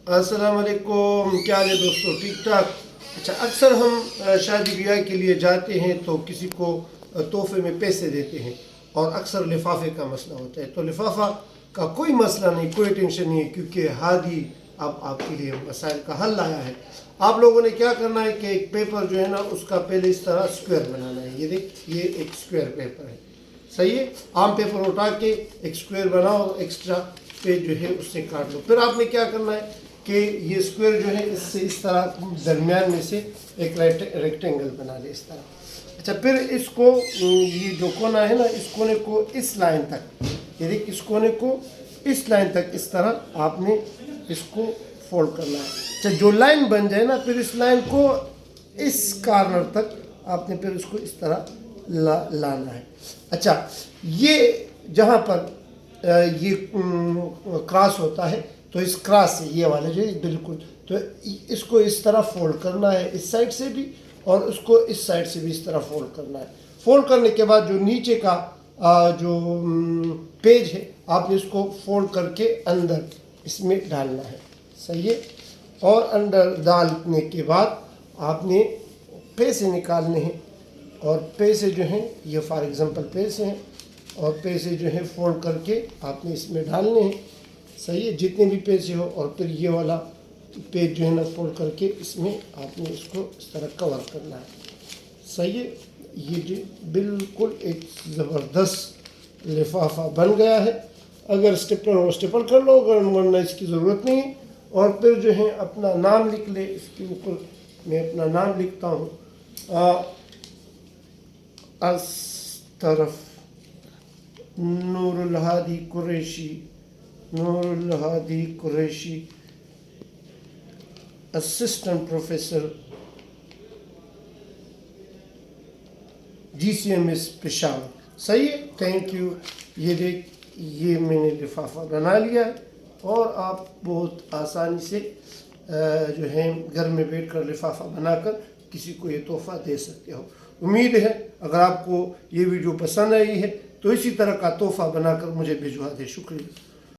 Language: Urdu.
السلام علیکم، کیا حال ہے دوستو؟ ٹھیک ٹھاک؟ اچھا، اکثر ہم شادی بیاہ کے لیے جاتے ہیں تو کسی کو تحفے میں پیسے دیتے ہیں اور اکثر لفافے کا مسئلہ ہوتا ہے۔ تو لفافہ کا کوئی مسئلہ نہیں، کوئی ٹینشن نہیں ہے، کیونکہ ہادی اب آپ کے لیے مسائل کا حل لایا ہے۔ آپ لوگوں نے کیا کرنا ہے کہ ایک پیپر جو ہے نا، اس کا پہلے اس طرح اسکوائر بنانا ہے۔ یہ دیکھ، یہ ایک اسکوائر پیپر ہے، صحیح ہے؟ عام پیپر اٹھا کے ایک اسکوائر بناؤ، ایکسٹرا پیج جو ہے اس سے کاٹ لو۔ پھر آپ نے کیا کرنا ہے کہ یہ اسکوائر جو ہے اس سے اس طرح درمیان میں سے ایک ریکٹینگل بنا لے، اس طرح۔ اچھا، پھر اس کو یہ جو کونا ہے نا، اس کونے کو اس لائن تک، یہ دیکھ، اس کونے کو اس لائن تک اس طرح آپ نے اس کو فولڈ کرنا ہے۔ اچھا، جو لائن بن جائے نا، پھر اس لائن کو اس کارنر تک آپ نے پھر اس کو اس طرح لانا ہے۔ اچھا، یہ جہاں پر یہ کراس ہوتا ہے تو اس کراس سے یہ والا جو ہے بالکل، تو اس کو اس طرح فولڈ کرنا ہے، اس سائڈ سے بھی، اور اس کو اس سائڈ سے بھی اس طرح فولڈ کرنا ہے۔ فولڈ کرنے کے بعد جو نیچے کا جو پیج ہے، آپ نے اس کو فولڈ کر کے اندر اس میں ڈالنا ہے، صحیح ہے؟ اور اندر ڈالنے کے بعد آپ نے پیسے نکالنے ہیں، اور پیسے جو ہیں یہ فار ایگزامپل پیسے ہیں، اور پیسے جو ہیں فولڈ کر کے آپ نے اس میں ڈالنے ہیں، صحیح ہے؟ جتنے بھی پیسے ہو، اور پھر یہ والا پیج جو ہے نا فولڈ کر کے اس میں آپ نے اس کو اس طرح کور کرنا ہے، صحیح ہے؟ یہ جو بالکل ایک زبردست لفافہ بن گیا ہے۔ اگر اسٹیپلر ہو اسٹیپل کر لو، اگر ورنہ اس کی ضرورت نہیں ہے۔ اور پھر جو ہے اپنا نام لکھ لے، اس کے اوپر میں اپنا نام لکھتا ہوں، طرف Noor al Hadi Qureshi, Noor al Hadi Qureshi, assistant professor, GCMS Peshawar, صحیح ہے؟ Thank you. یہ دیکھ، یہ میں نے لفافہ بنا لیا ہے، اور آپ بہت آسانی سے جو ہے گھر میں بیٹھ کر لفافہ بنا کر کسی کو یہ تحفہ دے سکتے ہو۔ امید ہے اگر آپ کو یہ ویڈیو پسند آئی ہے تو اسی طرح کا تحفہ بنا کر مجھے بھجوا دیں۔ شکریہ۔